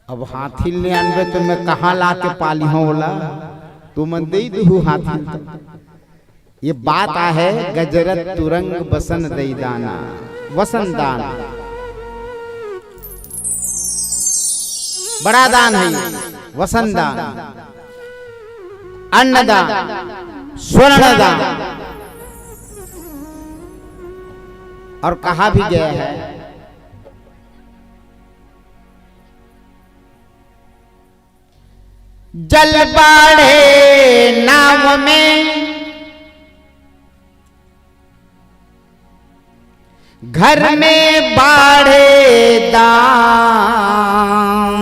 अब हाथी ले आनबे तो मैं कहाँ ला के पाली हूँ बोला तू मन दे दू हाथी ये बात है गजरत तुरंग बसन दई दाना वसन दान बड़ा दान है वसन दान अन्नदान स्वर्ण दान और कहा भी गया है जल बाढ़े नाव में घर में बाढ़े दाम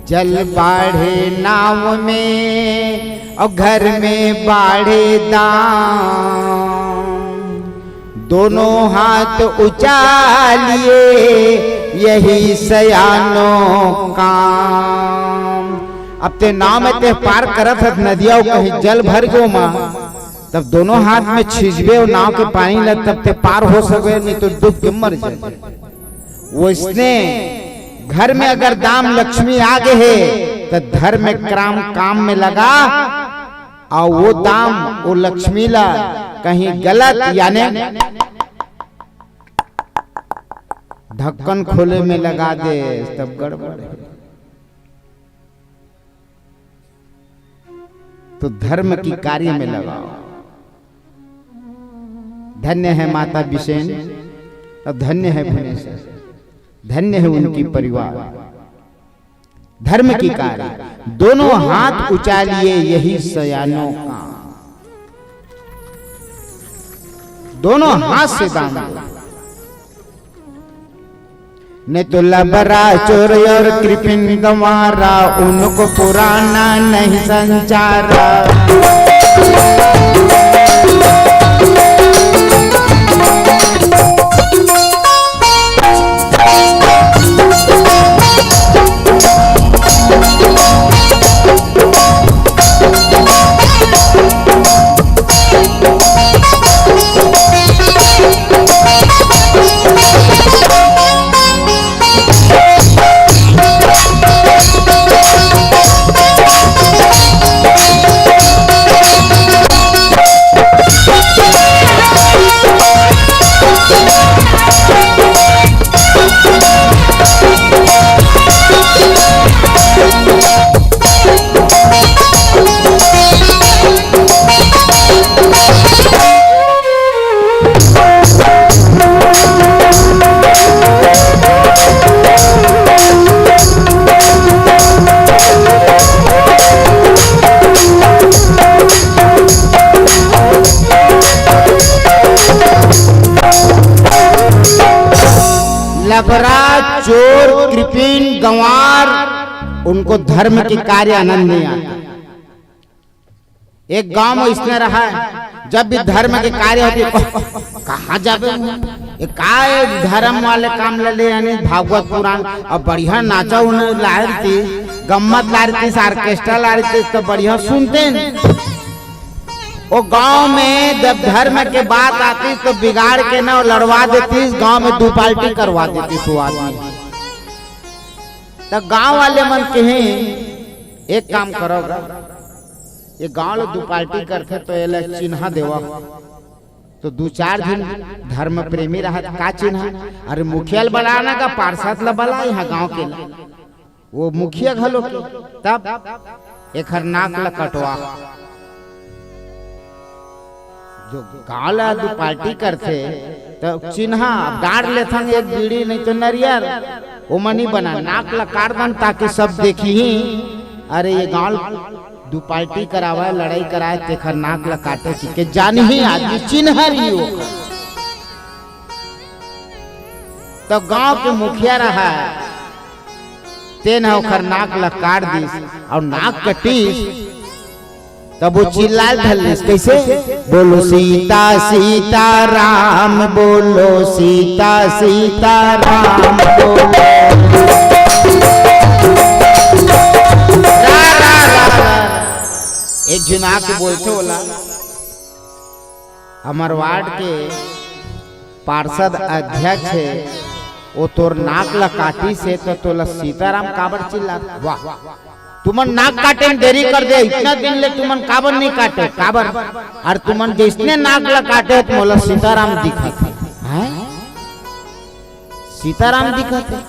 जल बाढ़े नाव में और घर में बाढ़े दाम दोनों हाथ उचालिए यही सयानो काम अब ते नाव में ते पार करत है नदिया कहीं जल भर गो माँ तब दोनों हाथ में छिजबे और नाव के पानी लग तब ते पार हो सके नहीं तो डूब के मर जाए वो इसने घर में अगर दाम लक्ष्मी आ गए है तो धर्म में काम में लगा और वो दाम वो लक्ष्मी ला कहीं गलत यानी ढक्कन खोले में लगा दे तब गड़बड़ है। तो धर्म की कार्य में लगाओ। धन्य है माता बिसेन और धन्य है भुवनेश्वर, धन्य है उनकी परिवार। धर्म की कार्य दोनों हाथ उचालिए यही सयानों का, दोनों हाथ से दान दो। ने तो लबरा चोर और कृपिन गंवारा उनको पुराना नहीं संचारा। लबरा चोर कृपिन गंवार उनको धर्म के कार्य आनंद नहीं आता। एक गांव में इसने रहा है जब भी धर्म के कार्य होते कहाँ जाबे काय धर्म वाले काम ले यानी भागवत पुराण और बढ़िया नाचा उन्हें ला रही थी, गम्मत ला रही थी, ऑर्केस्ट्रा ला रही थी तो बढ़िया सुनते हैं। वो गांव में जब धर्म के बात आती तो बिगाड़ के ना लड़वा देती, गांव में 2 पार्टी करवा देती सुवाद में। तो गांव वाले मन कहे एक काम करो ये गांव लोग 2 पार्टी करते तो ये चिन्ह देवा तो 2-4 दिन धर्म प्रेमी रहा का चिन्ह अरे मुखिया बनाना का पार्षद ला बला यहाँ गांव के वो मुखिया घलो तब एक नाक ला कटवा जो गाँव ला 2 पार्टी करते तो चिन्ह गाड़ लेते एक बीड़ी नहीं तो नरियर वो मनी बना नाक ला काट दन ताकि सब देखी ही अरे ये गाँव 2 पार्टी करावा लड़ाई कराए तेखर नाक ला काटे के जानी ही आदमी चिन्ह ही हो। तो गांव के मुखिया रहा तेन ओखर नाक ला काट दीस और नाक कटीस तब वो चिल्लाए धल्लिस कैसे बोलो सीता सीता राम बोलो सीता सीता राम बोलो एक जुना के बोलते बोला हमार वार्ड के पार्षद अध्यक्ष है वो तोर नाक ला काटी से तो तोला सीताराम काबर चिल्ला। वाह तुमन नाक काटे में देरी कर दे, इतना दिन ले तुमन काबर नहीं काटे काबर, और तुमन जिसने नाक ला काटे तो मोला सीताराम दिखत है, सीताराम दिखत है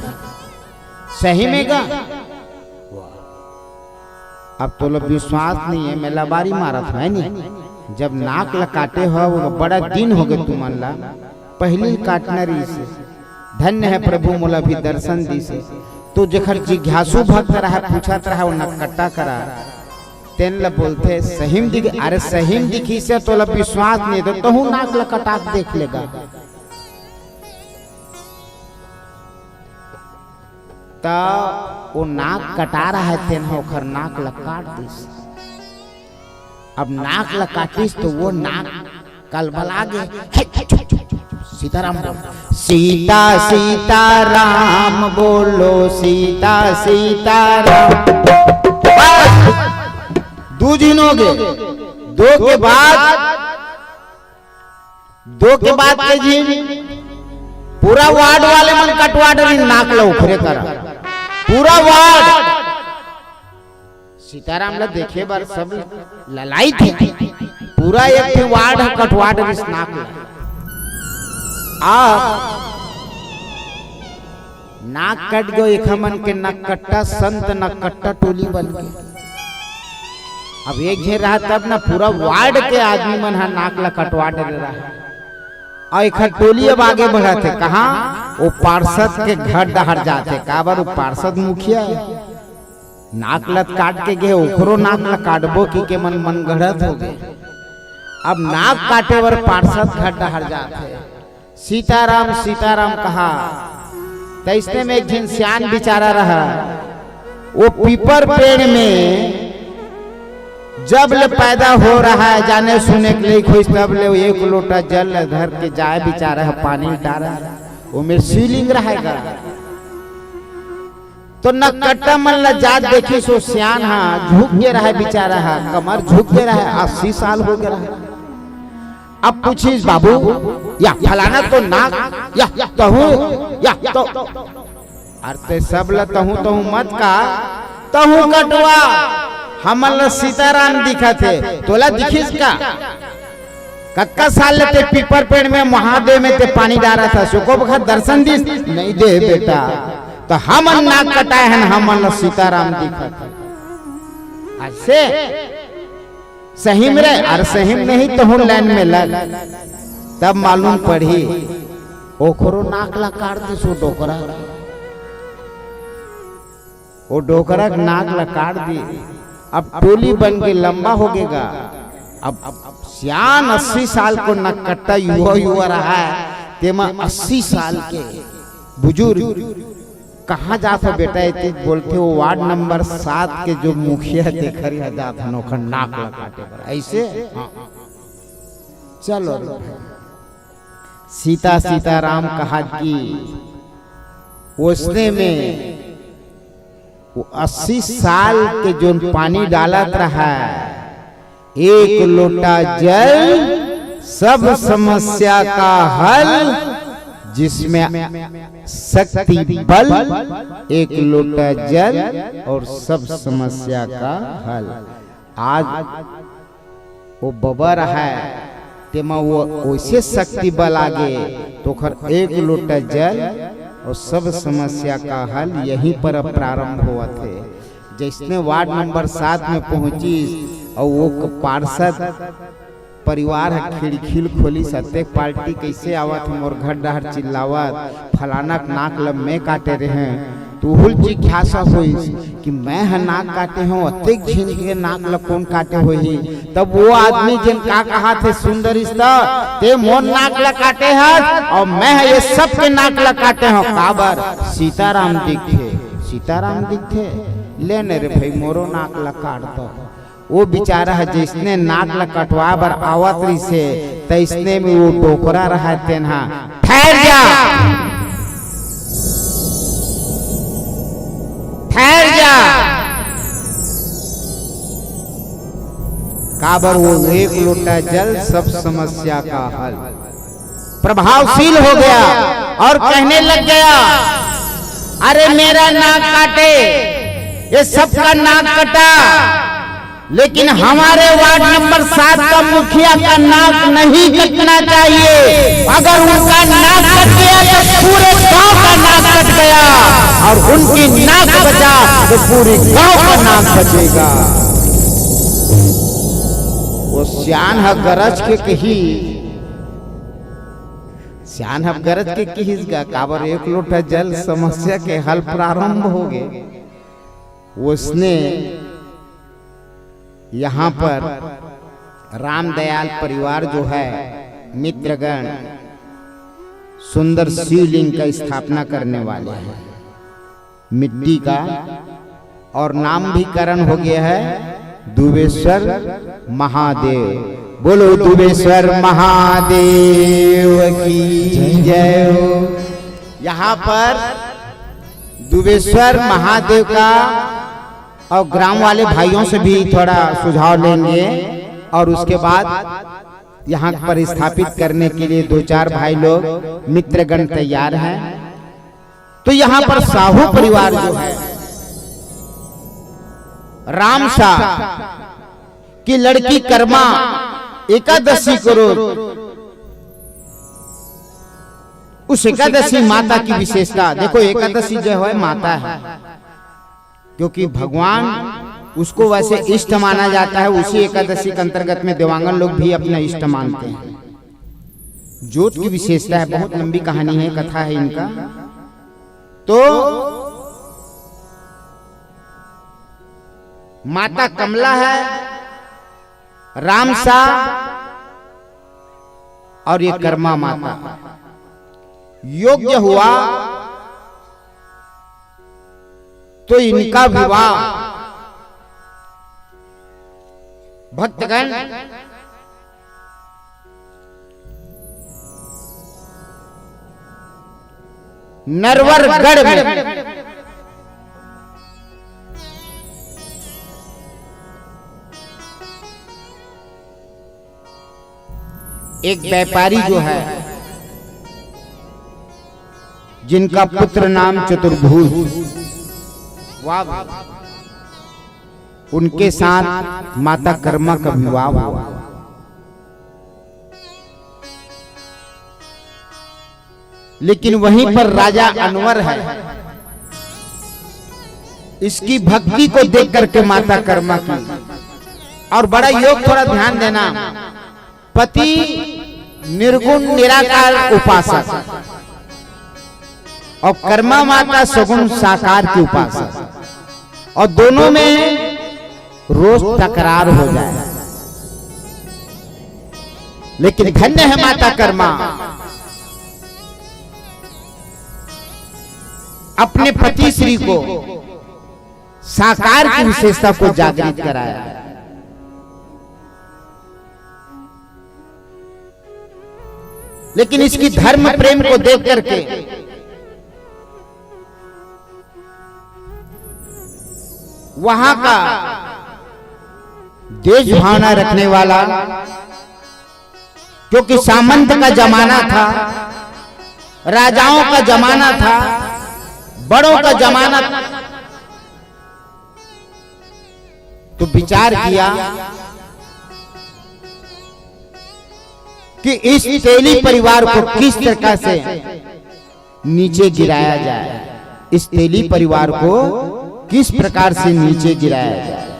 सही में गा। अब तो लोग विश्वास नहीं है, मैं लबारी मारत है नहीं। जब नाक ला काटे हो वो बड़ा दिन हो गए तुमन ला, पहली काटना रही से धन्य है प्रभु मोला भी दर्शन दी से। तो जखर जिज्ञासु भक्त रहा पूछत रहा वो नकट्टा करा तेन ला बोलते सहीम दिख, अरे सहीम दिखी से तो ला विश्वास नहीं तो तहु नाक ला कटाक देख लेगा। तो वो नाक कटा रहा है तेन होकर नाक ला काट दिस। अब नाक ला काटिस तो वो नाक कलबला गए। सीताराम सीता सीताराम बोलो सीता सीताराम। दो दिन हो गए, दो के बाद के जी पूरा वार्ड वाले मन कटवा डरी नाक ला उखरे करा पूरा वार्ड। सीताराम ला देखे बार सब ललाई थे, पूरा एक वार्ड कटवा डरी नाक ला। नाक कट गयो एक मन के नकट्टा संत नकट्टा टोली बन गई। अब एक घेर रहा तब ना पूरा वार्ड के आदमी मन हा नाक ला कटवा डर रहा है। और एक टोली अब आगे बढ़ा थे कहा वो पार्षद के घर डहर जाते काबर वो पार्षद मुखिया है। नाक लत काट के गए ओकरो नाक ला काटबो की के मन मन गढ़त हो गए। अब नाक काटे वर पार्षद घर डहर जाते सीताराम सीताराम कहा। तो इसने में एक जिन सियान बिचारा रहा वो पीपर पेड़ में जब ले पैदा हो रहा है जाने सुने के लिए खुश तब ले एक लोटा जल धर के जाए बिचारा है पानी डाला वो मेरे शिवलिंग रहेगा। तो नकट्टा मन ला जात देखी सो सियान हा झुक के रहा बिचारा है, कमर झुक के रहा 80 साल हो गया। अब पूछिस बाबू या फलाना तो नाक या तहु या तो अरे सब ला तहु तहु मत का तहु कटवा हमल सीताराम दिखा थे तोला दिखिस का कक्का साल लेते पीपर पेड़ में महादेव में ते पानी डाला था सुको बखत दर्शन दिस नहीं दे बेटा। तो हम नाक कटाए हैं हमल सीताराम दिखा थे ऐसे सही में रहे और सही नहीं तो हूँ लाइन में लग तब मालूम पड़ी ओखरो नाक ला काट दे सो डोकरा वो डोकरा नाक ला काट दी। अब टोली बन के लंबा हो गएगा। अब सियान 80 साल को नकट्टा युवा रहा है तेमा 80 साल के बुजुर्ग कहाँ जाता बेटा इतने बोलते वो वार्ड नंबर 7 के जो मुखिया देखर जाता नोखर नाक ला काटे पर ऐसे। चलो सीता सीताराम कहा कि उसने में वो 80 साल के जो पानी डालत रहा एक लोटा जल सब समस्या का हल, जिसमें शक्ति बल एक लोटा जल और सब समस्या का हल। आज वो बबर है तेमा वो वैसे शक्ति बल आगे तो खर एक लोटा जल और सब समस्या का हल यहीं पर प्रारंभ हुआ थे। जिसने वार्ड नंबर 7 में पहुंची और वो पार्षद परिवार है खिड़खिल खोली सत्य पार्टी कैसे आवत मोर घर डहर चिल्लावत फलाना नाक लब में काटे रहे तो हुल जिज्ञासा हुई कि मैं है नाक काटे हूँ अत्यधिक झील के नाक लब कौन काटे हुई। तब वो आदमी जिन का कहा थे सुंदर ते मोर नाक ला काटे है और मैं ये सब के नाक ला काटे हूँ काबर सीताराम दिखे लेने रे भाई मोरो नाक ला काट दो। वो बेचारा है जिसने नाक ला कटवा बर आवत रही से तैसने में वो टोकरा रहा तेना ठहर जा काबर वो एक लोटा जल सब समस्या का हल। प्रभावशील हो गया और कहने लग गया, अरे मेरा नाक काटे, ये सबका नाक कटा, लेकिन हमारे वार्ड नंबर 7 का मुखिया का नाक नहीं कटना चाहिए। अगर उनका नाक कट गया तो पूरे गांव का नाक कट गया, और उनकी नाक बचा तो पूरे गांव का नाक बचेगा। वो सियान है गरज के कही, सियान है गरज के कही काबर एक लोटा जल समस्या के हल प्रारंभ हो गए। उसने यहाँ पर रामदयाल परिवार जो है मित्रगण सुंदर शिवलिंग का स्थापना करने वाले हैं मिट्टी का, और नाम भी करण हो गया है दुबेश्वर महादेव। बोलो दुबेश्वर महादेव की जय हो। यहाँ पर दुबेश्वर महादेव का और ग्राम वाले भाइयों से भी थोड़ा सुझाव लेंगे, और उसके बाद यहाँ पर स्थापित करने के लिए 2-4 भाई लोग मित्रगण तैयार हैं। तो यहाँ पर साहू परिवार जो है राम शाह की लड़की कर्मा एकादशी को रोज, उस एकादशी माता की विशेषता देखो। एकादशी जो है माता है, क्योंकि भगवान उसको वैसे इष्ट माना जाता है। उसी एकादशी के अंतर्गत में देवांगन लोग भी अपना इष्ट मानते हैं। ज्योत की विशेषता है, बहुत लंबी कहानी है, कथा है इनका। तो माता कमला है, रामसा और ये कर्मा माता। योग्य हुआ तो इनका विवाह भक्तगण नरवरगढ़ में एक व्यापारी जो है जिनका पुत्र नाम चतुर्भुज, उनके साथ माता कर्मा का विवाह हुआ। लेकिन वहीं पर राजा अनवर है, इसकी भक्ति को देख करके माता कर्मा की, और बड़ा योग, थोड़ा ध्यान देना, पति निर्गुण निराकार उपासक और कर्मा माता सगुण साकार की उपासक, और दोनों में रोज तकरार हो जाए। लेकिन धन्य है माता कर्मा, अपने पति श्री को साकार की विशेषता को जागृत कराया। लेकिन इसकी धर्म प्रेम को देख करके वहां का देश भावना रखने वाला, क्योंकि सामंत का जमाना था, राजाओं का जमाना था, बड़ों का जमाना था, तो विचार किया कि इस तेली परिवार को किस तरह से नीचे गिराया जाए, इस तेली परिवार को किस प्रकार से नीचे गिराया जाए।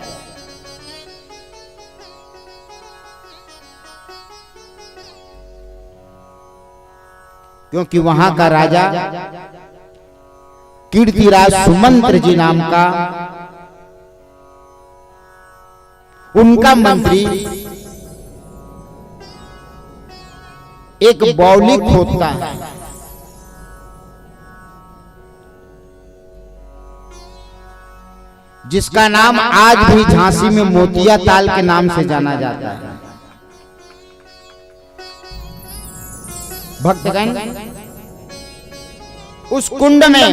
क्योंकि वहां का राजा कीर्तिराज सुमंत्र जी नाम का, उनका मंत्री एक बौलिक खोदता है, जिसका नाम आज भी झांसी में मोतिया ताल के नाम से जाना जाता है। भक्तगण, उस कुंड में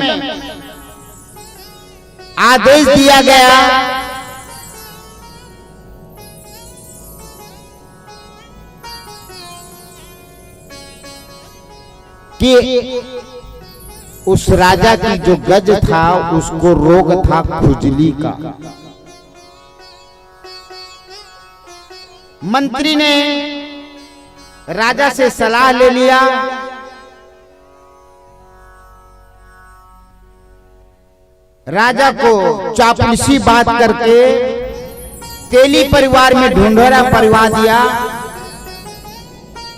आदेश दिया गया कि उस राजा की जो गज था उसको रोग था खुजली का। मंत्री ने राजा से सलाह ले लिया। राजा को चापलूसी बात करके तेली परिवार में ढूंढोरा परवा दिया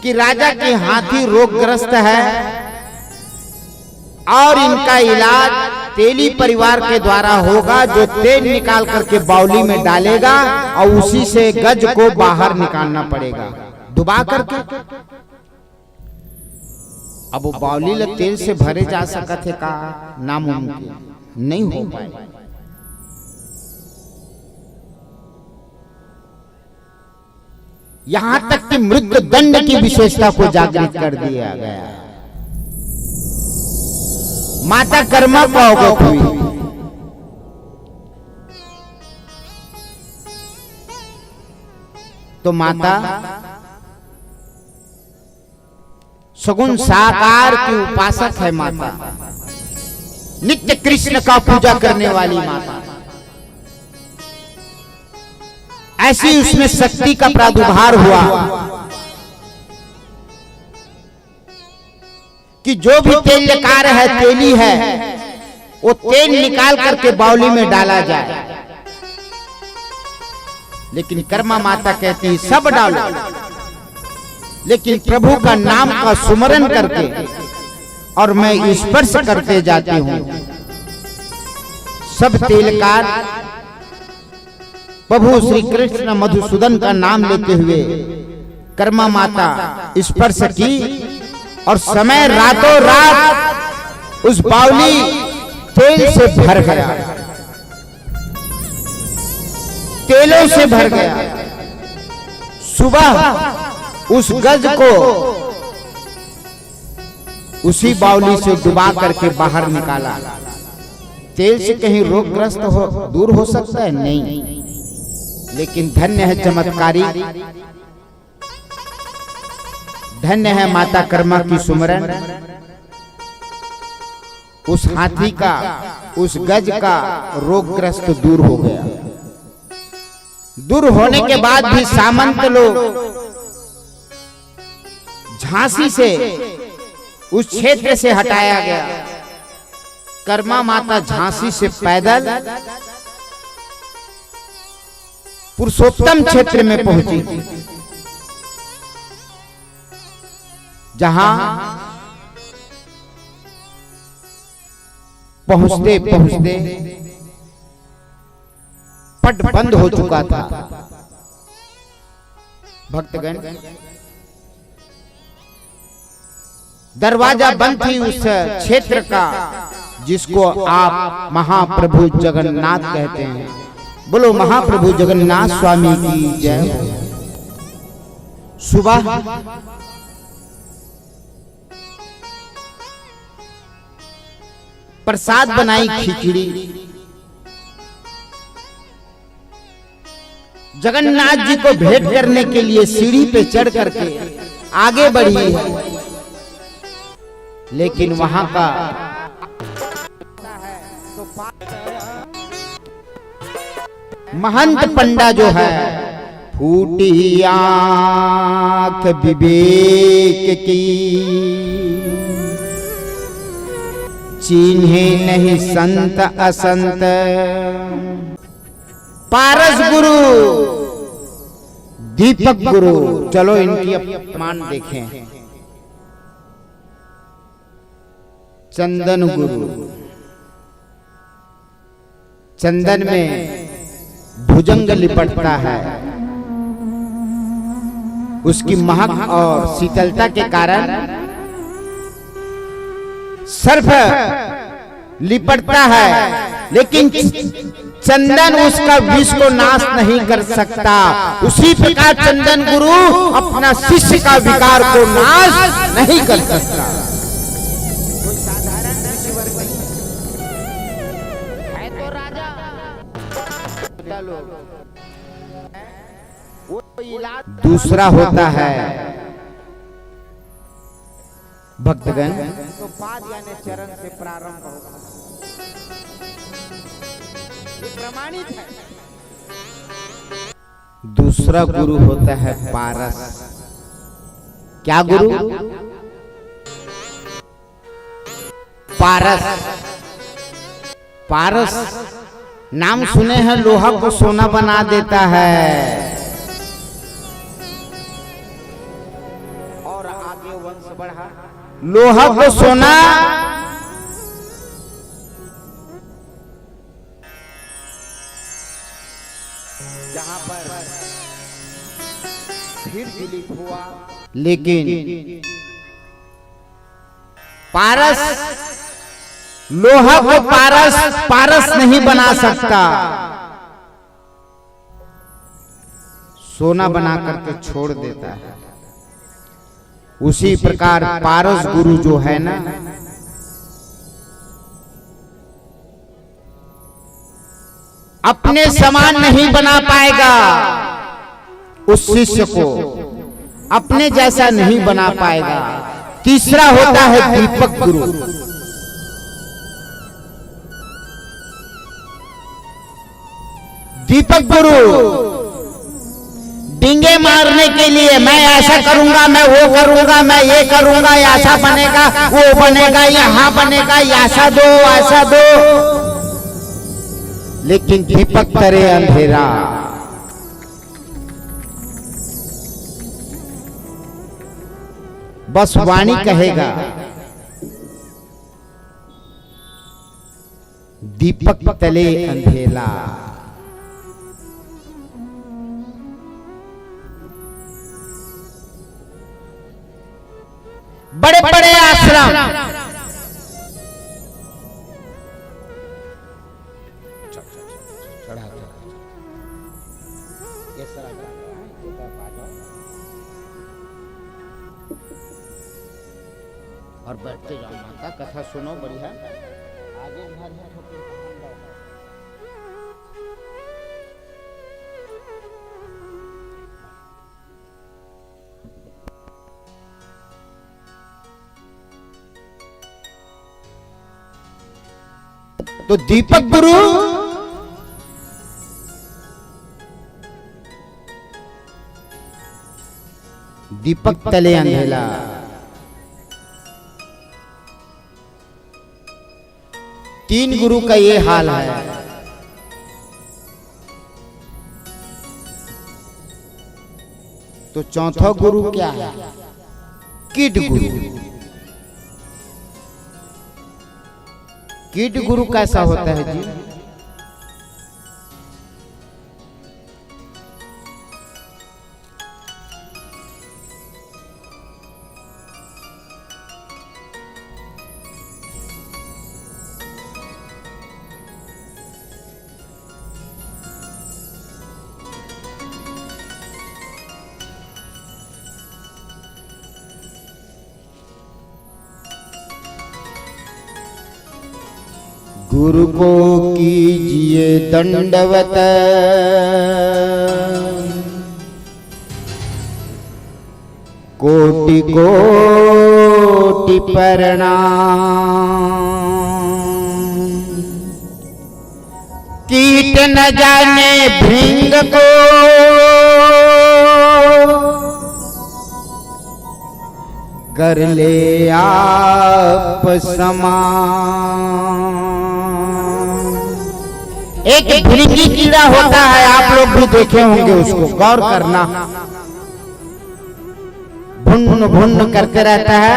कि राजा के हाथी रोगग्रस्त है और इनका इलाज तेली परिवार के द्वारा होगा, जो तेल निकाल करके बावली में डालेगा और उसी से गज को बाहर निकालना पड़ेगा डुबा करके। अब वो बावली ल तेल से भरे जा सकत है का? नामुमकिन, नहीं हो पाए। यहां तक कि मृत्यु दंड की विशेषता को जागृत कर दिया गया। माता कर्मा को अवगत हुई। तो माता सगुण साकार की उपासक है। माता नित्य कृष्ण का पूजा करने वाली माता। ऐसी उसमें शक्ति का प्रादुर्भाव हुआ कि जो भी तेलकार है, तेली है, वो तेल निकाल करके बावली में डाला जाए। लेकिन कर्मा माता कहती है सब डालो, लेकिन प्रभु का नाम का सुमरन करके और मैं स्पर्श करते जाती हूं। सब तेलकार प्रभु श्री कृष्ण मधुसूदन का नाम लेते हुए कर्मा माता स्पर्श की और समय रातों रात उस बावली तेल से भर गया, तेलों से भर गया। सुबह उस गज को उसी बावली से डुबा करके बाहर निकाला। तेल से कहीं रोगग्रस्त हो दूर हो सकता है? नहीं। लेकिन धन्य है चमत्कारी, धन्य है माता कर्मा की सुमरन। उस हाथी का, उस गज का रोगग्रस्त दूर हो गया। दूर होने के बाद भी सामंत लोग झांसी से उस क्षेत्र से हटाया गया। कर्मा माता झांसी से पैदल पुरुषोत्तम क्षेत्र में पहुंची, जहां पहुंचते पहुंचते पट बंद हो चुका था। भक्तगण, दरवाजा बंद थी उस क्षेत्र का, जिसको आप महाप्रभु जगन्नाथ कहते हैं। बोलो महाप्रभु जगन्नाथ स्वामी की जय। सुबह प्रसाद बनाई खिचड़ी। जगन्नाथ जी को भेंट करने के लिए सीढ़ी पे चढ़ करके आगे बढ़ी है, लेकिन वहां का महंत पंडा जो है, फूटी आंख विवेक की, चिन्हे नहीं संत असंत। पारस गुरु, दीपक गुरु, चलो इनकी अपमान देखें। चंदन गुरु, चंदन में भुजंग लिपटता है, उसकी महक और शीतलता के कारण सर्प लिपटता है, लेकिन चंदन उसका विष को नाश नहीं कर सकता। उसी प्रकार चंदन गुरु अपना शिष्य का विकार को नाश नहीं कर सकता। कोई साधारण ईश्वर नहीं है, तो राजा दूसरा होता है भक्तगण, तो पाद यानी चरण से प्रारंभ होगा, ये प्रमाणित है। दूसरा गुरु होता है पारस। क्या गुरु? पारस। पारस नाम सुने हैं, लोहा को सोना बना देता है। और आगे वंश बढ़ा, लोहा को सोना जहां पर फिर दिलीप हुआ, लेकिन पारस लोहा को पारस नहीं बना सकता, सोना बना करके छोड़ देता है। उसी प्रकार पारस गुरु जो है ना, अपने समान नहीं बना पाएगा, उस शिष्य को अपने जैसा नहीं बना पाएगा। तीसरा होता है दीपक गुरु। दीपक गुरु डिंगे मारने के लिए, मैं ऐसा करूंगा, मैं वो करूंगा, मैं ये करूंगा, ऐसा बनेगा, वो बनेगा, यहां बनेगा, ऐसा दो, ऐसा दो। लेकिन दीपक तरे अंधेरा। बस वाणी कहेगा, दीपक तले अंधेला। बड़े बड़े आश्रम, और बैठते जाओ, माता कथा सुनो, बढ़िया। आगे तो दीपक गुरु दीपक तले अंधेला। तीन गुरु का ये हाल है। तो चौथा गुरु क्या है? कीट गुरु। कीट गुरु कैसा होता है जी? गुरु को कीजिए दंडवत, कोटि कोटि प्रणाम। कीट न जाने भृंग को, कर ले आप समान। एक भृंगी कीड़ा होता है, आप लोग भी देखे होंगे, उसको गौर करना। भुन भुन करते रहता है।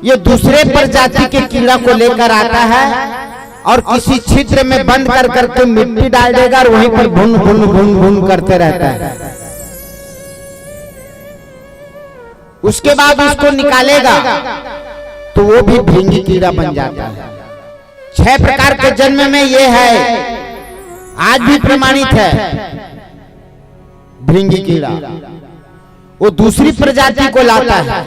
ये दूसरे प्रजाति के कीड़ा को लेकर आता है और किसी छिद्र में बंद कर करके मिट्टी डाल देगा और वहीं पर भुन भुन भुन भुन करते रहता है। उसके बाद उसको निकालेगा तो वो भी भृंगी कीड़ा बन जाता है। 6 प्रकार के जन्म में ये है, आज भी प्रमाणित है। भृंगी कीड़ा वो दूसरी प्रजाति को लाता है,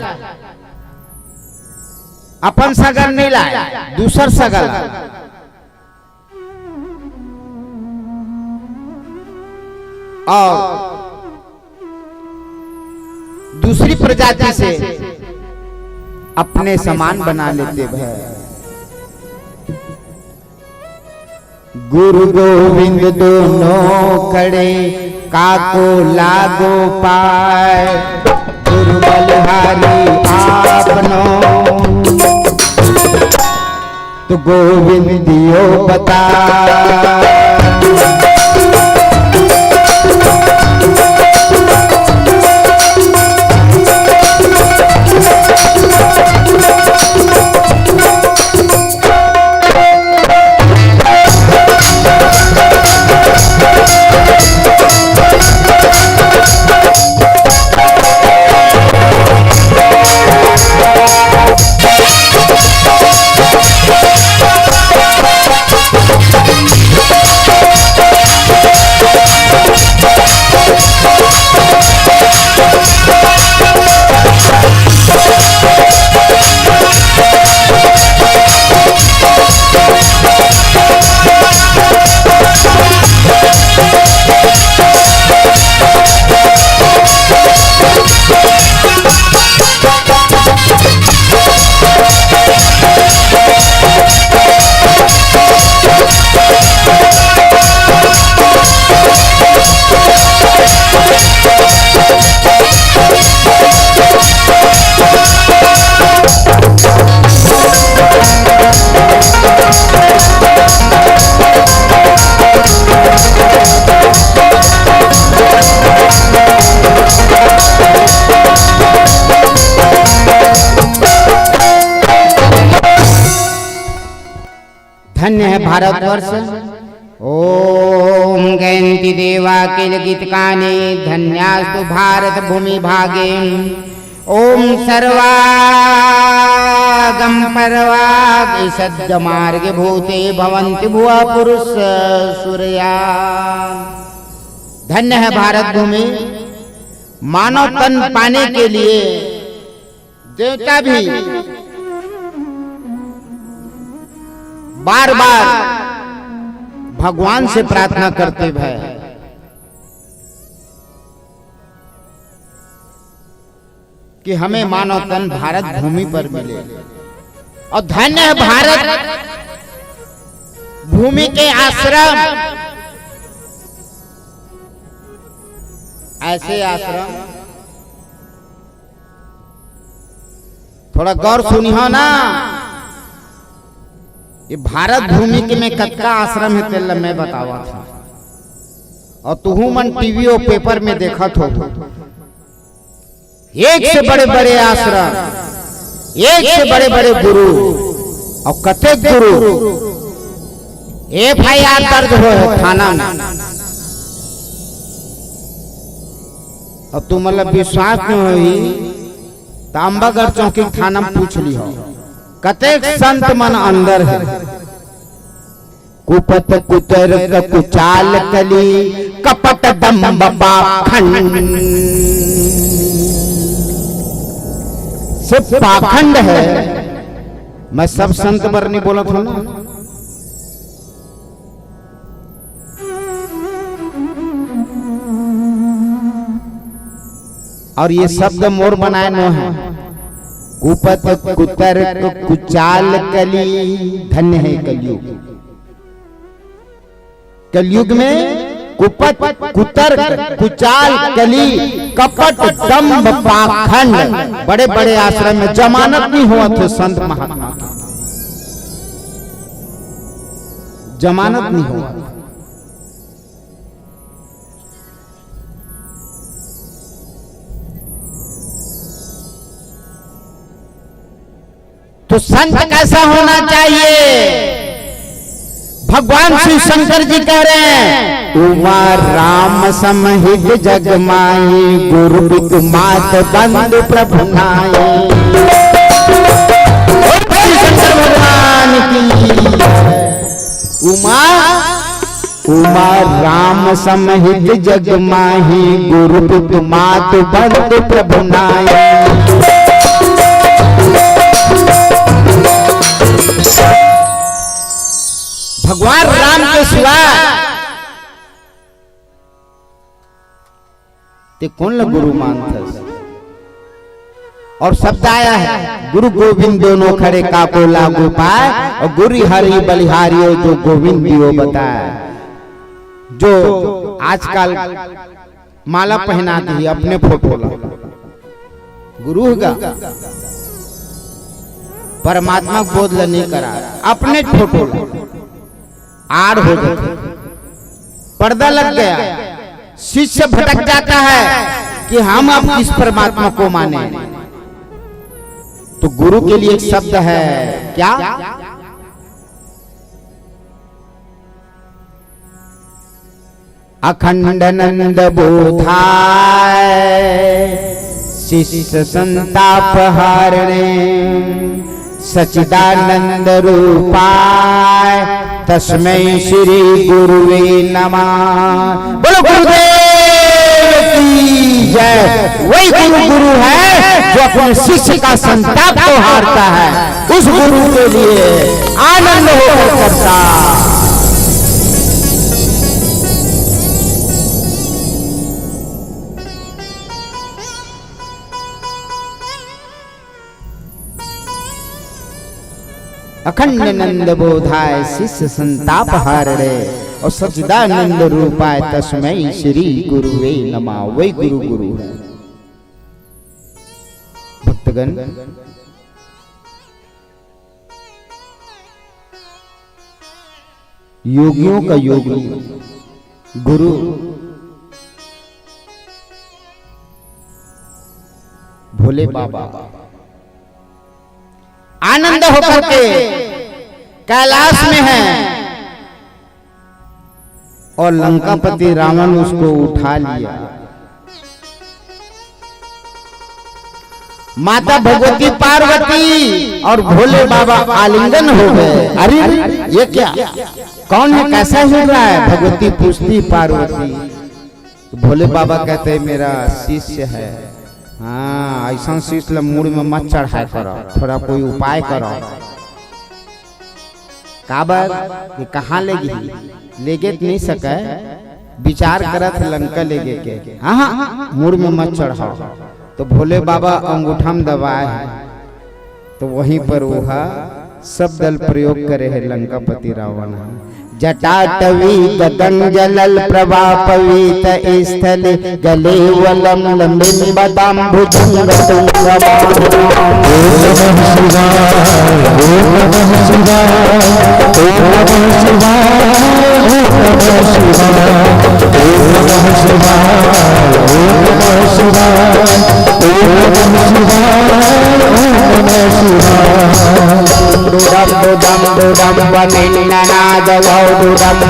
अपन सगल नहीं लाया, दूसर सगल। और दूसरी प्रजाति से अपने समान बना लेते भय। गुरु गोविंद दोनों खड़े काको लागो पाए, गुरु बलिहारी आपनो तो गोविंद दियो बता। धन्य है भारतवर्ष। ओम गयंती देवा किल गीत काने धन्यास्तु भारत भूमि भागे। ओम सर्वागम परवाग सद्य मार्ग भूते भवन्ति भुवा पुरुष सूर्या। धन्य है भारत भूमि। मानव तन पाने के लिए देवता भी बार बार भगवान से प्रार्थना करते भय कि हमें मानव तन भारत भूमि पर मिले। और धन्य है भारत भूमि के आश्रम, ऐसे आश्रम थोड़ा गौर सुनियो ना। ये भारत भूमि के में कतका आश्रम है तेल मैं बतावा था, और तुहू मन टीवी और पेपर में देखा हो। एक से बड़े बड़े आश्रम, एक से बड़े बड़े गुरु, और कतेक गुरु FIR दर्ज हो है थाना में। और तू मतलब विश्वास न होई तो अम्बागढ़ चौकी थाना में पूछ ली हो, कतेक संत मन अंदर है। कुपत कुतर कुचाल कली कपट दम्ब पाखंड, सिर्फ पाखंड है। मैं सब संत पर नहीं बोला था ना। और ये शब्द मोर बनाए न है। कुपत कुतर कुचाल कली, धन्य है कलयुग। कलयुग में कुपत कुतर कुचाल कली कपट दम्भ पाखंड, बड़े बड़े आश्रम में जमानत नहीं हुआ थे संत महात्मा की, जमानत नहीं हुआ। तो संत कैसा होना चाहिए? भगवान शिव शंकर जी कह रहे हैं, उमा राम समहित जग माई, गुरु बिदु मात बंधु प्रभु नाई। शंकर भगवान की उमा उमा राम समहित जग माही, गुरु बिदु मात बंधु प्रभु नाई। भगवान राम के सिवा ते कौन ला गुरु मानथस? और शब्द आया है गुरु गोविंद दोनों खड़े काको लागू पाए और गुरु हरि बलिहारियो जो गोविंद दियो बताए। जो आजकल माला पहनाती है अपने फोटो ला गुरु का परमात्मा बोध नहीं करा अपने फोटो ला आड़ हो जाते पर्दा लग गया। शिष्य भटक जाता है कि हम अब किस परमात्मा को माने। तो गुरु के लिए एक शब्द है क्या? अखंडानंद बोधाय शिष्य संताप हारणे सच्चिदानंद रूपाय तस्मै श्री गुरुवे नमः। बोलो गुरुदेव की जय। वही गुरु है जो अपने शिष्य का संताप को हारता है। उस गुरु के लिए आनंद होकर करता। अखंडानंद बोधाय शिष्य संताप हारणे और सच्चिदानंद रूपाय तस्मै श्री गुरुवे नमः। वही गुरु है। भक्तगण, योगियों का योगी गुरु भोले बाबा आनंद होकर के कैलाश में है और लंकापति रावण उसको उठा लिया। माता भगवती पार्वती और भोले बाबा आलिंगन हो गए। अरे ये क्या, कौन है, कैसा हिल रहा है? भगवती पूछती पार्वती, तो भोले बाबा कहते मेरा शिष्य है। हाँ, ऐसा शिष्य मूड में मत चढ़ाया करो, थोड़ा कोई उपाय करो। काबर ये कहाँ लेगी, लेगे नहीं सके, विचार करत लंका लेगे के। हाँ, मूड में मत चढ़ाओ। तो भोले बाबा अंगूठा में दबाए है, तो वहीं पर वह सब दल प्रयोग करे है लंकापति रावण। जटाटवी गगनजलल प्रभा पवित स्थल गले वलम लंबिंबदाम भुजंग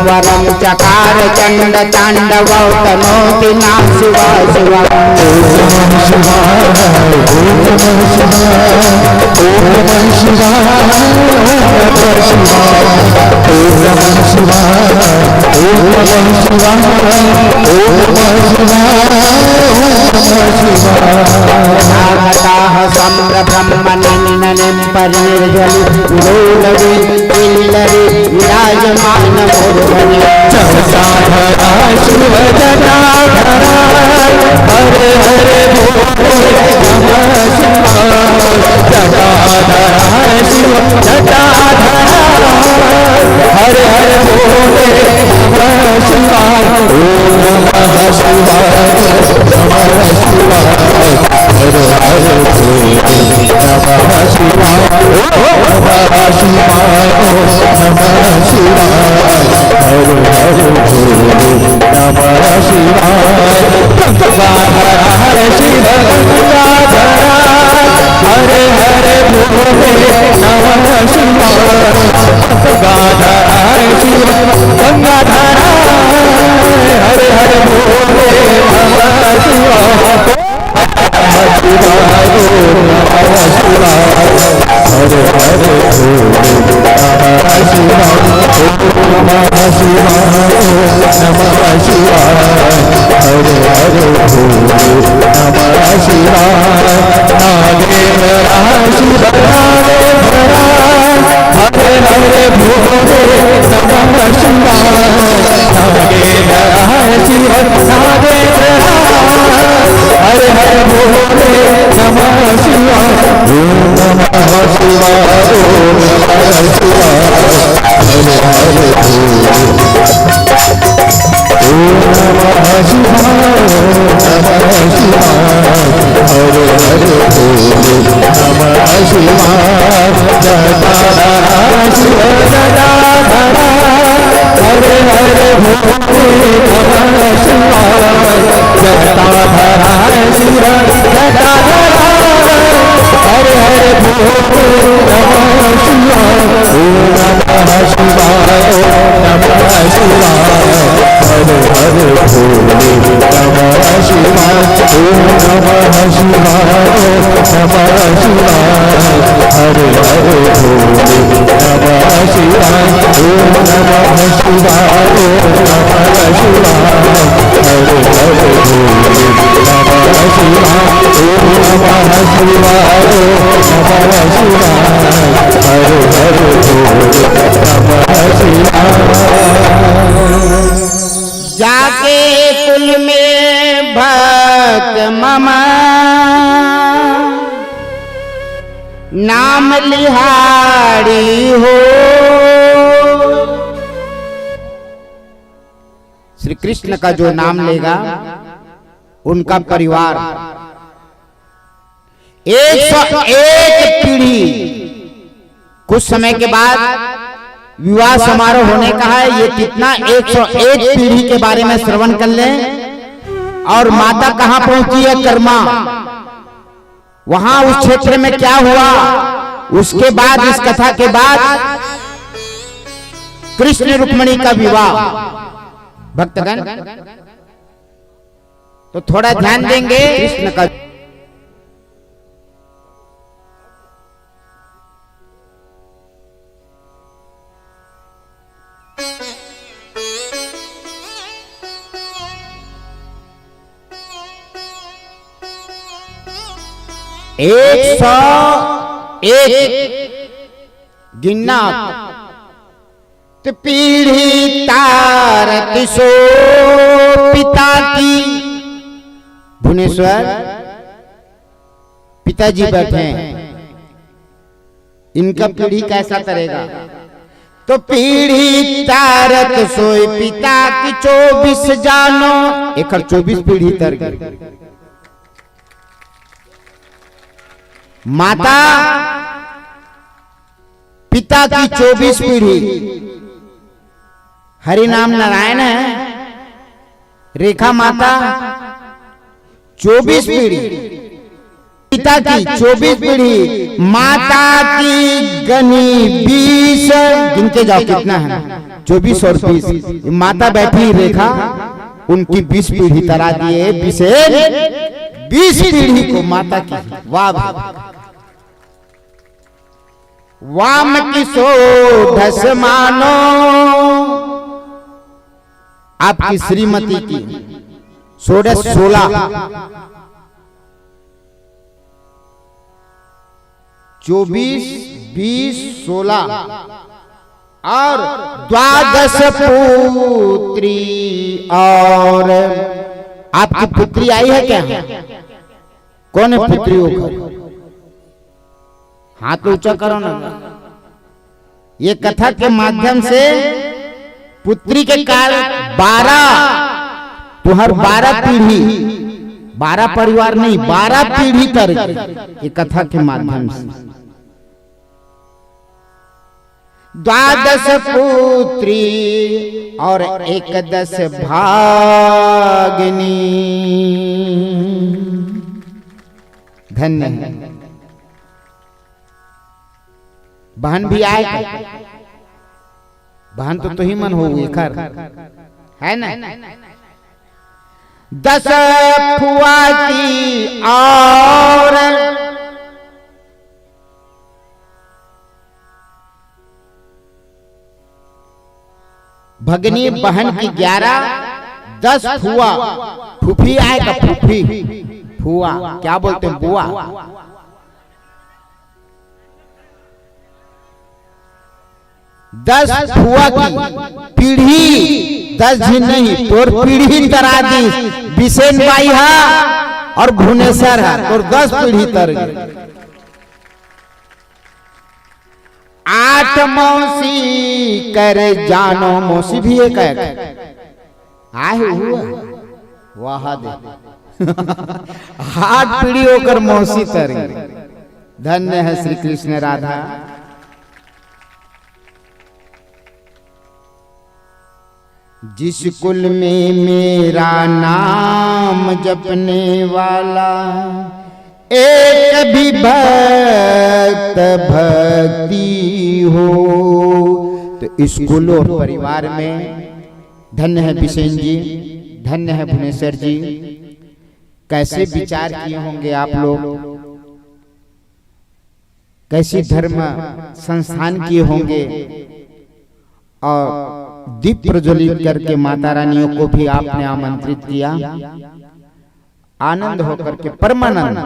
वरम चकार चंड तांडव तनोति नाम शिवा शिवा। विराजमान मूर्धनि शिव जटाधर हरे हरे जटाधर शिव जटाधर हरे हरे भोले शिवाय ओम नमः शिवाय नमः शिवाय हरे हरे भोले नमः शिवाय नमः शिवाय नमः शिवाय हरे हरे भोले नमः शिवाय। गंगाधर शिव गंगाधर हरे हरे भोले नमः शिवाय। गंगाधर शिव गंगाधर हरे हरे भोले नमः शिवाय। हरे हरे भोले नमः शिवाय। नमः शिवाय नमः शिवाय हरे हरे भोले नमः शिवाय। नागेंद्र शिव नागेंद्र हरे हरे भोले नमः शिवाय। नागेंद्र शिव नागेंद्र हरे हरे भोले नमः शिवाय। शिव गदाधरा हरे हरे भोले नमः शिवाय जटाधरा शिव गदाधरा हरे हरे भोले नमः शिवाय नमः शिवाय नमः शिवाय हरे हरे भोले नमः शिवाय नमः शिवाय नमः शिवाय हरे हरे भोले नमः शिवाय नमः शिवाय नमः शिवाय हरे हरे भोले नमः शिवाय नमः शिवाय नमः शिवाय हरे हरे भोले नमः शिवाय। जाके कुल में भक्त मम नाम लिहाड़ी हो। श्री कृष्ण का जो नाम लेगा उनका परिवार 101 पीढ़ी कुछ समय के बाद विवाह समारोह होने का है। ये कितना 101 पीढ़ी के बारे में श्रवण कर लें। और माता कहां पहुंची है? कर्मा। वहां उस क्षेत्र में क्या हुआ, उसके बाद इस कथा के बाद कृष्ण रुक्मिणी का विवाह। भक्तगण तो थोड़ा ध्यान देंगे कृष्ण का। एक गिनना पीढ़ी तारत सो पिता की। भुवनेश्वर पिताजी बैठे हैं, इनका पीढ़ी कैसा करेगा? तो पीढ़ी तारत सोई पिता की 24 जानो। एक 24 पीढ़ी तर गई। माता पिता की 24 पीढ़ी। हरि नाम नारायण है। रेखा माता 24 पीढ़ी। पिता की 24 पीढ़ी, माता की गनी 20। गिनते जाओ कितना है? 24 और 20। माता बैठी रेखा, उनकी 20 पीढ़ी तरा दिए। 20 पीढ़ी को माता की। वाह वाम किसो ढस मानो। आपकी श्रीमती की 16 24 20 16 और 12 पुत्री। और आपकी पुत्री आई है क्या? कौन है पुत्री? होकर हाथ ऊंचा करो ना। ये कथा के माध्यम से पुत्री के काल 12 तुहर 12 पीढ़ी, 12 परिवार नहीं 12 पीढ़ी तर ये कथा के माध्यम से। 12 पुत्री और 11 भागिनी। धन्य है। बहन भी आए। बहन तो ही मन हो खर है ना। 10 फुआ की और भगनी बहन की 11। 10 फुआ। फूफी आएगा। फूफी फुआ क्या बोलते हैं? बुआ। 10 फुआ की पीढ़ी। 10 जी नहीं तोर पीढ़ी तरा दी। बिसेन बाई है और भुवनेश्वर है और 10 पीढ़ी तर गई। 8 मौसी कर जानो। मौसी भी एक है। आए हुआ वाह दे। 8 पीढ़ी होकर मौसी तर गई। धन्य है श्री कृष्ण राधा। जिस कुल में मेरा नाम जपने वाला एक भी भक्त भक्ति हो। तो इस कुल और परिवार में धन्य है बिसेन जी, धन्य है भुवनेश्वर जी। कैसे विचार किए होंगे आप लोग, कैसी धर्म संस्थान किए होंगे, और दीप प्रज्वलित करके माता रानियों को भी आपने आमंत्रित किया। आनंद होकर के, परमानंद,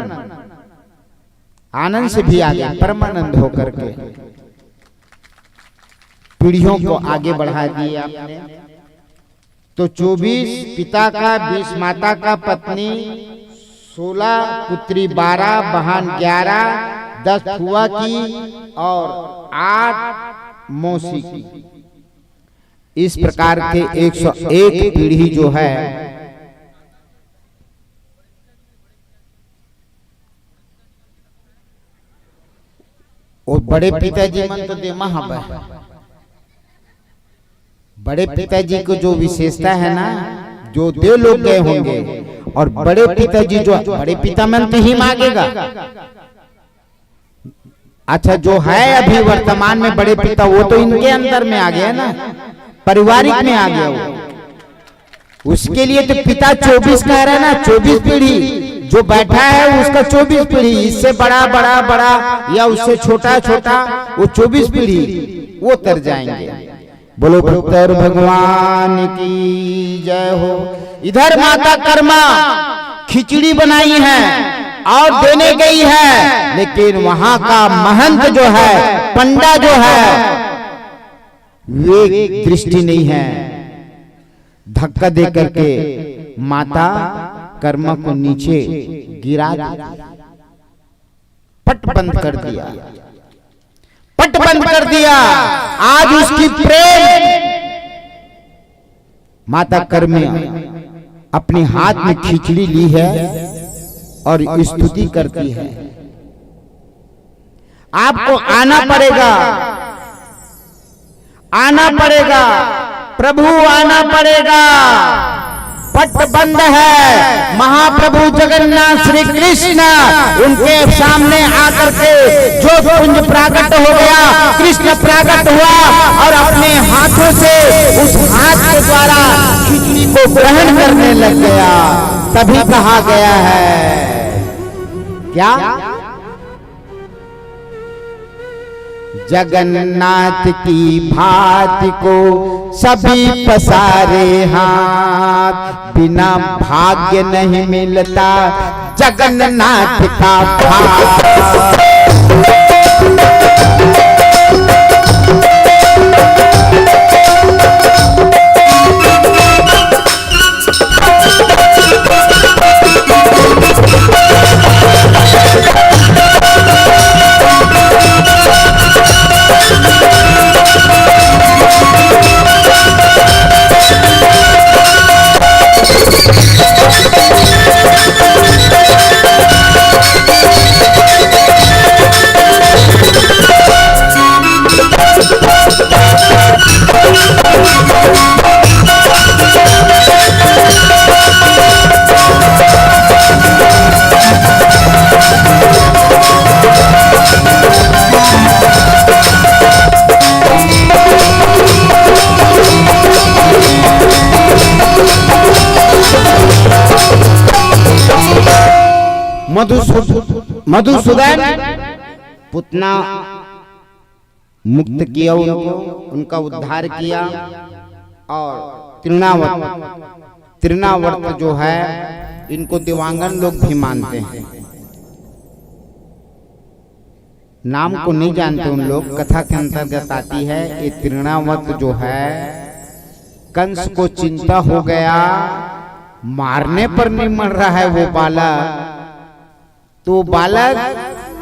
आनंद से भी आगे परमानंद होकर के पीढ़ियों को आगे बढ़ा दिए आपने। तो 24 पिता का, 20 माता का पत्नी, 16 पुत्री, 12 बहन, 11 10 फुआ की और 8 मौसी की। इस प्रकार के 101 पीढ़ी जो है वो बड़े पिताजी मन तो दे महाब है। बड़े पिताजी को जो विशेषता है ना, जो दे लोग गए होंगे, और बड़े पिताजी जो बड़े पिता मन तो ही मांगेगा। अच्छा, जो है अभी वर्तमान में बड़े पिता, वो तो इनके अंदर में आ गया ना, पारिवारिक में आ गया वो। उसके लिए तो पिता 24 कह रहा है ना, 24 पीढ़ी जो बैठा है उसका 24 पीढ़ी, इससे बड़ा बड़ा बड़ा या उससे छोटा छोटा, वो 24 पीढ़ी वो तर जाएंगे। बोलो भक्तर भगवान की जय हो। इधर माता कर्मा खिचड़ी बनाई है और देने गई है, लेकिन वहां का महंत जो है, पंडा जो है, वे दृष्टि नहीं है। धक्का दे करके माता कर्मा को नीचे गिरा दिया, पट बंद कर दिया, पट बंद कर दिया। आज उसकी प्रेम माता कर्मिया अपने हाथ में खिचड़ी ली है और स्तुति करती है। आपको आना पड़ेगा, आना पड़ेगा, प्रभु आना पड़ेगा। पट बंद है। महाप्रभु जगन्नाथ श्री कृष्ण उनके सामने आकर के जो पुंज प्राकट हो गया, कृष्ण प्राकट हुआ और अपने हाथों से उस हाथ के द्वारा खिचड़ी को ग्रहण करने लग गया। तभी कहा गया है क्या, जगन्नाथ की भात को सभी पसारे हाथ, बिना भाग्य नहीं मिलता जगन्नाथ का भात। मधुसूदन पुतना मुक्त किया उनको, उनका उद्धार किया। और तृणावर्त जो है इनको दिवांगन लोग भी मानते हैं। नाम को नहीं जानते उन लोग, कथा के अंतर्गत आती है। ये तृणावर्त जो है कंस को चिंता हो गया, मारने पर नहीं मर रहा है वो बालक, तो बालक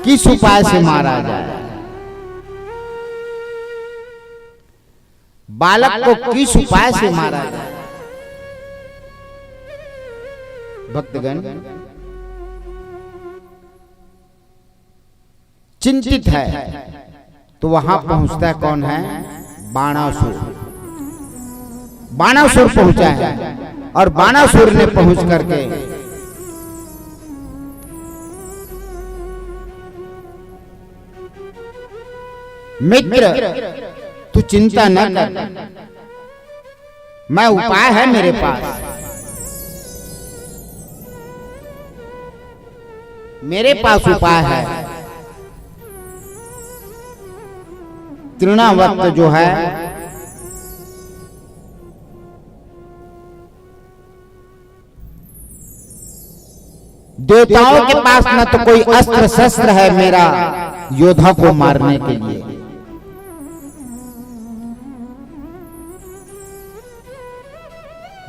किस उपाय से मारा जाए, बालक को किस उपाय से मारा जाए। भक्तगण चिंतित है, तो वहां पहुंचता है कौन है, बाणासुर। बाणासुर पहुंचा है और बाणासुर ने पहुंच करके मित्र तू चिंता न कर, मैं उपाय है मेरे पास, मेरे पास उपाय है। तृणावत जो है देवताओं के पास न तो कोई अस्त्र शस्त्र है मेरा योद्धा को मारने के लिए,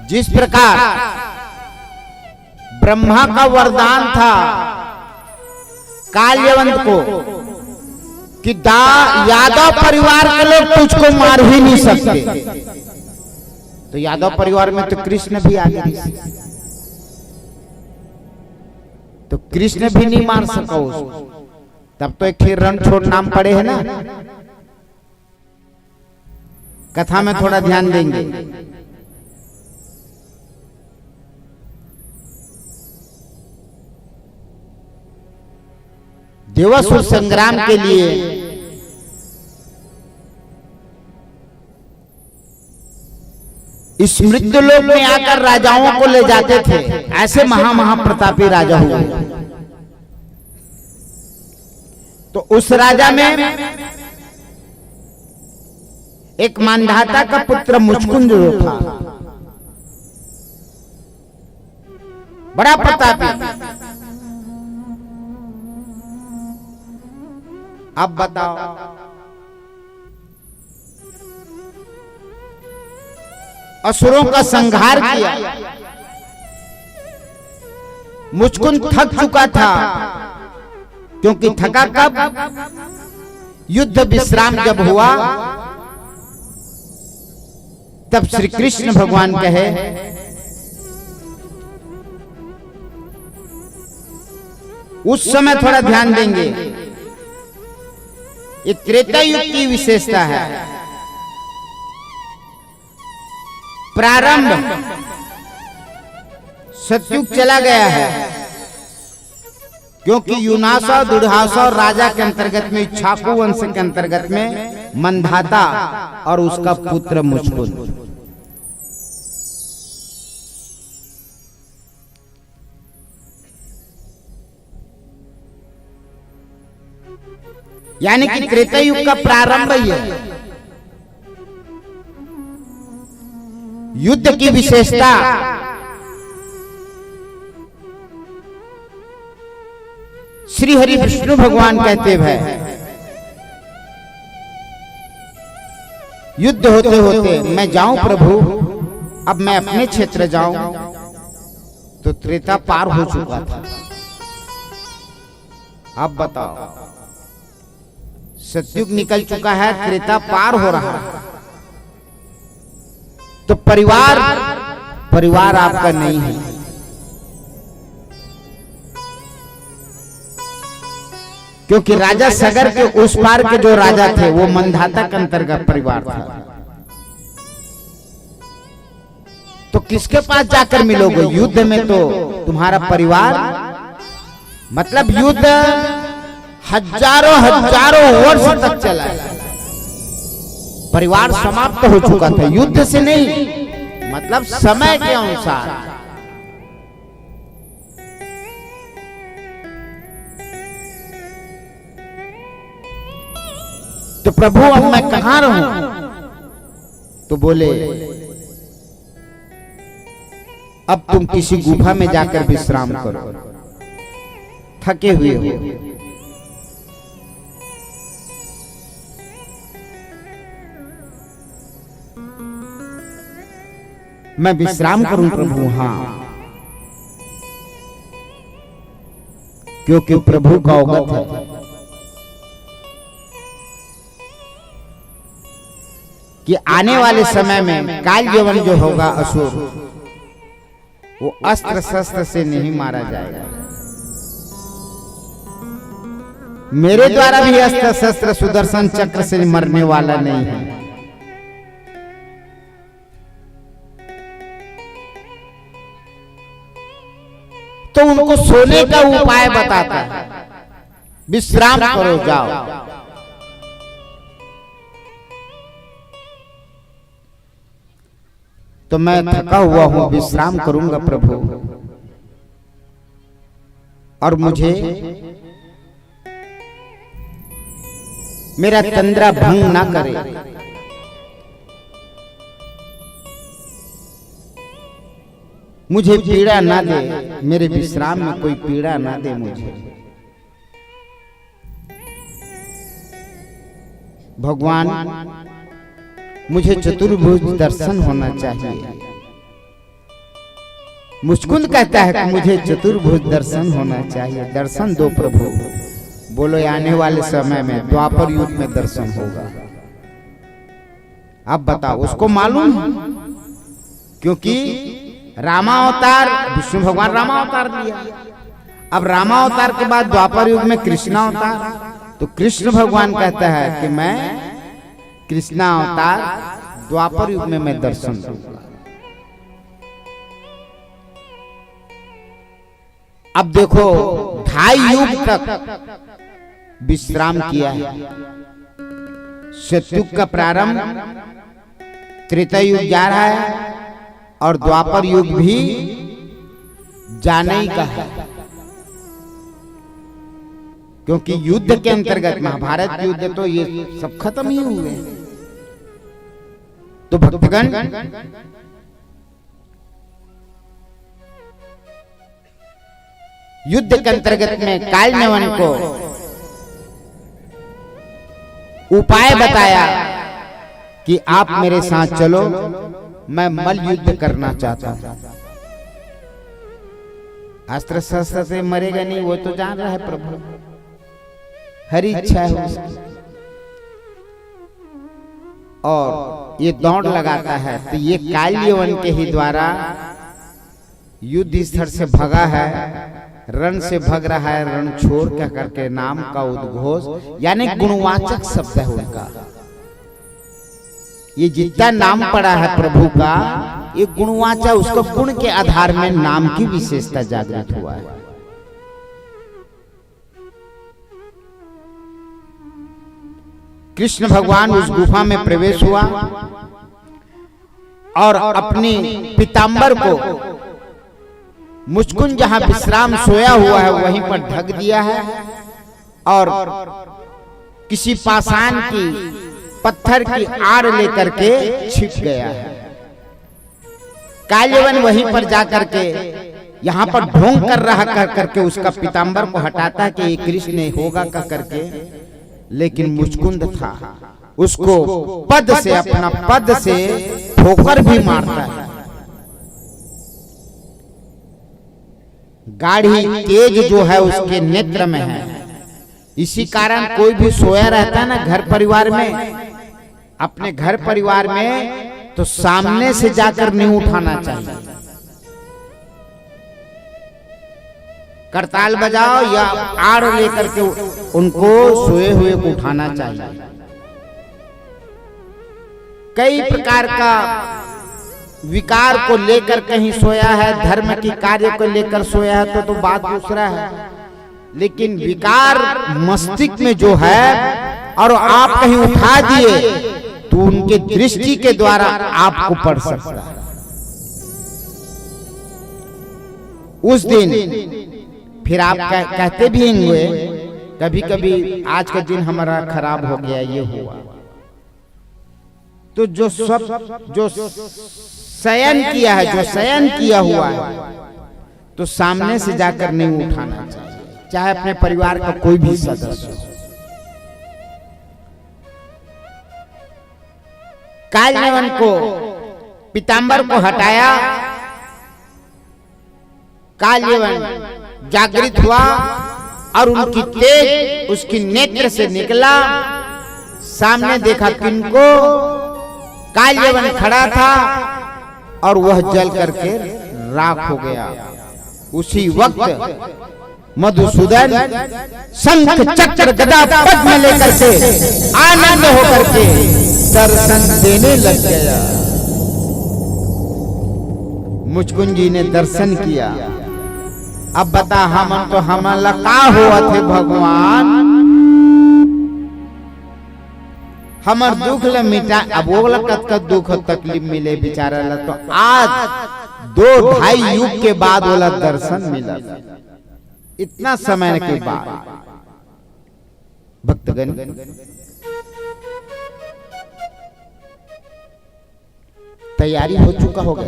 जिस प्रकार ब्रह्मा का वरदान था काल्यवंत को कि यादव परिवार के लोग तुझको मार ही नहीं सकते, तो यादव परिवार में तो कृष्ण भी आ गए, तो कृष्ण भी नहीं मार सका उसको, तब तो एक रणछोड़ नाम पड़े है ना। कथा में थोड़ा ध्यान देंगे। देवासुर संग्राम के लिए इस मृत्युलोक में आकर राजाओं को ले जाते थे, ऐसे महाप्रतापी राजा हुए। तो उस राजा में एक मानधाता का पुत्र मुचकुंद जो था, बड़ा प्रतापी। अब बताओ, असुरों का संहार किया। मुचकुंद थक चुका था, क्योंकि थका कब? युद्ध विश्राम जब हुआ तब श्री कृष्ण भगवान कहे उस समय थोड़ा ध्यान देंगे, ये त्रेता युग की विशेषता है। प्रारंभ सतयुग चला गया है, क्योंकि यूनासा दुर्धासा और राजा के अंतर्गत में इक्ष्वाकु वंश के अंतर्गत में मंधाता और उसका पुत्र मुचकुंद। यानी कि त्रेता युग का प्रारंभ ही है। युद्ध की विशेषता श्री हरि विष्णु भगवान कहते हैं, युद्ध होते होते मैं जाऊं प्रभु, अब मैं अपने क्षेत्र जाऊं, तो त्रेता पार हो चुका था। अब बताओ, सतयुग निकल चुका है, त्रेता पार हो रहा है, तो परिवार आपका नहीं है। क्योंकि राजा सगर के उस पार के जो राजा थे वो मंधाता के अंतर्गत परिवार था। तो किसके पास जाकर मिलोगे? युद्ध में तो तुम्हारा परिवार, मतलब युद्ध हजारों वर्ष तक चला है, परिवार समाप्त हो चुका था। युद्ध से नहीं, मतलब समय के अनुसार। तो प्रभु अब मैं कहां रहूं? तो बोले अब तुम किसी गुफा में जाकर विश्राम करो, थके हुए हो। मैं विश्राम करूं प्रभु? हाँ, क्योंकि प्रभु का अवगत है कि आने वाले समय में काल यवन जो होगा असुर, वो अस्त्र शस्त्र से नहीं मारा जाएगा। मेरे द्वारा भी अस्त्र शस्त्र सुदर्शन चक्र से मरने वाला नहीं है। तो उनको सोने का उपाय बताता है, विश्राम करो जाओ। तो मैं थका हुआ हूं, विश्राम करूंगा प्रभु, और मुझे मेरा तंद्रा भंग ना करे। मुझे पीड़ा ना दे, मेरे विश्राम में कोई पीड़ा ना दे मुझे। भगवान, मुझे चतुर्भुज दर्शन होना चाहिए। मुचकुंद कहता है कि मुझे चतुर्भुज दर्शन होना चाहिए। दर्शन दो प्रभु। बोलो आने वाले समय में द्वापर युग में दर्शन होगा। अब बताओ, उसको मालूम है, क्योंकि रामावतार, विष्णु भगवान रामावतार दिया। अब रामावतार के बाद द्वापर युग में कृष्णावतार, तो कृष्ण भगवान कहता है कि मैं कृष्णावतार द्वापर युग में मैं दर्शन दूंगा। अब देखो, 2.5 युग तक विश्राम किया है। सतयुग का प्रारंभ, त्रेता युग जा रहा है, और द्वापर युग भी जाने ही का है, क्योंकि युद्ध के अंतर्गत महाभारत युद्ध तो ये सब खत्म ही हुए। तो भक्तगण, युद्ध के अंतर्गत में कालनेवन को उपाय बताया कि आप मेरे साथ चलो, मैं मल युद्ध करना चाहता हूं। अस्त्र शस्त्र से मरेगा नहीं, वो तो जान रहा है प्रभु, हरी इच्छा है उसकी। और ये दौड़ लगाता है, तो ये कालयवन के ही द्वारा युद्ध स्थल से भगा है, रण से भग रहा है, रण छोड़ क्या करके नाम का उद्घोष, यानी गुणवाचक शब्द है उनका। ये जितना नाम पड़ा है प्रभु का, ये गुणवाचक, उसको गुण के आधार में नाम की विशेषता जागृत हुआ है। कृष्ण भगवान उस गुफा में प्रवेश हुआ और अपनी पीतांबर को मुचकुंद जहां विश्राम सोया हुआ है वहीं पर ढक दिया है, और किसी पाषाण की, पत्थर की आड़ लेकर के छिप गया है। कालयवन वहीं पर जाकर के यहाँ पर ढोंग कर रहा कर करके उसका पीतांबर को हटाता है कि ये कृष्ण होगा का करके, लेकिन मुचकुंद था, उसको पद से, अपना पद से ठोकर भी मारता है। गाढ़ी तेज जो है उसके नेत्र में है। इसी कारण कोई भी सोया रहता है ना घर परिवार में, अपने घर परिवार में, तो सामने से जाकर नहीं उठाना चाहिए। करताल बजाओ या आड़ लेकर के उनको सोए हुए को उठाना चाहिए। कई प्रकार का विकार को लेकर कहीं सोया है, धर्म की कार्य को लेकर सोया है तो बात दूसरा है, लेकिन विकार मस्तिष्क में जो है और आप कहीं उठा दिए तो उनके दृष्टि के द्वारा आपको पड़ सकता है। उस दिन फिर आप कहते भी होंगे कभी कभी, आज का दिन हमारा खराब हो गया, ये हुआ, तो जो शयन किया है, जो शयन किया हुआ है, तो सामने से जाकर नहीं उठाना चाहिए, चाहे अपने परिवार का कोई भी सदस्य हो। कालनेवन को, पीतांबर को हटाया, कालनेवन जागृत हुआ और उनकी तेज उसकी नेत्र से निकला। सामने देखा किनको, कालनेवन खड़ा था और वह जल करके राख हो गया। उसी वक्त मधुसूदन शंख चक्र गदा पद्म लेकर के आनंद होकर के दर्शन देने लग गया। मुचकुंद जी ने दर्शन किया अब बता हमन तो हमला का हुआ थे भगवान, हमर दुख ल मिटा। अब वो कत दुख तकलीफ मिले बेचारा ला, तो आज 2-2.5 युग के बाद वाला दर्शन मिला, इतना समय के बाद। भक्तगण तैयारी हो चुका होगा,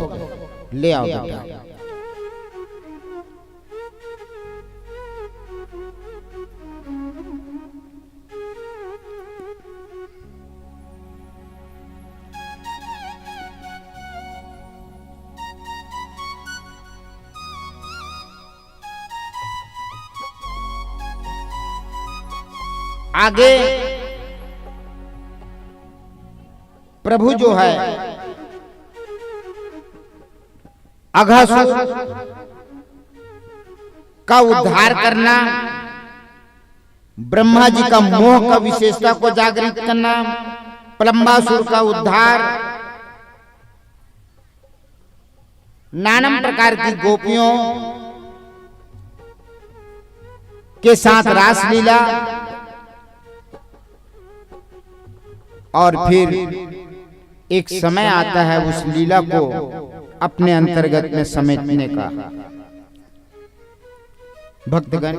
ले आओ बेटा। आगे प्रभु जो है अघासुर का उद्धार करना, ब्रह्मा जी का मोह का विशेषता को जागृत करना, प्लम्बासुर का उद्धार, नाना प्रकार की गोपियों के साथ रासलीला, और फिर एक समय आता है उस लीला को अपने अंतर्गत में समेटने का। भक्तगण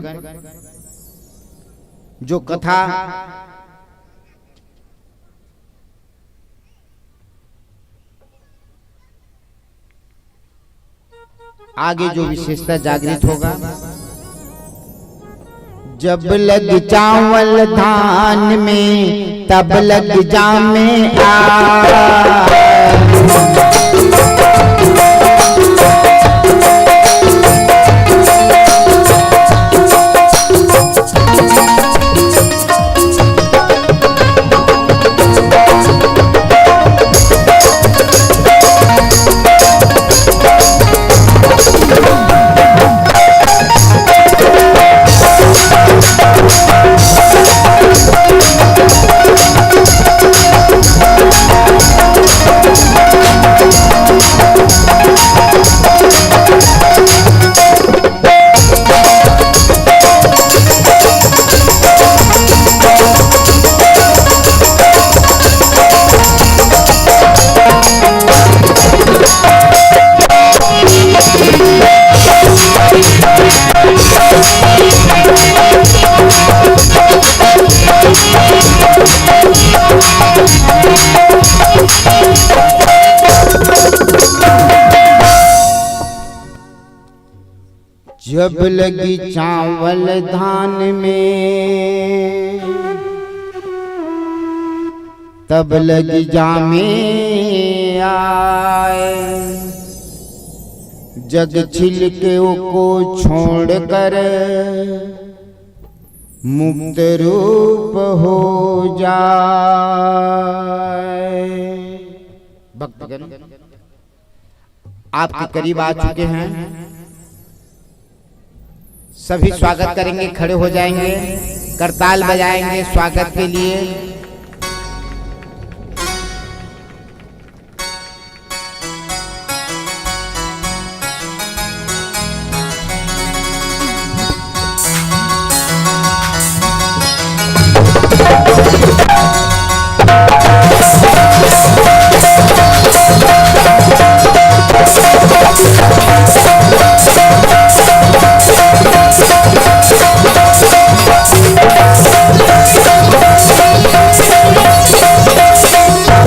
जो कथा आगे जो विशेषता जागृत होगा, जब लग चावल धान में तब लग जामे आ। जब लगी चावल धान में तब लगी जामे आए, जग छिलके को छोड़कर मुक्त रूप हो जाए। भक्तगण आपके करीब आ चुके हैं, सभी स्वागत करेंगे, खड़े हो जाएंगे, करताल बजाएंगे स्वागत के लिए।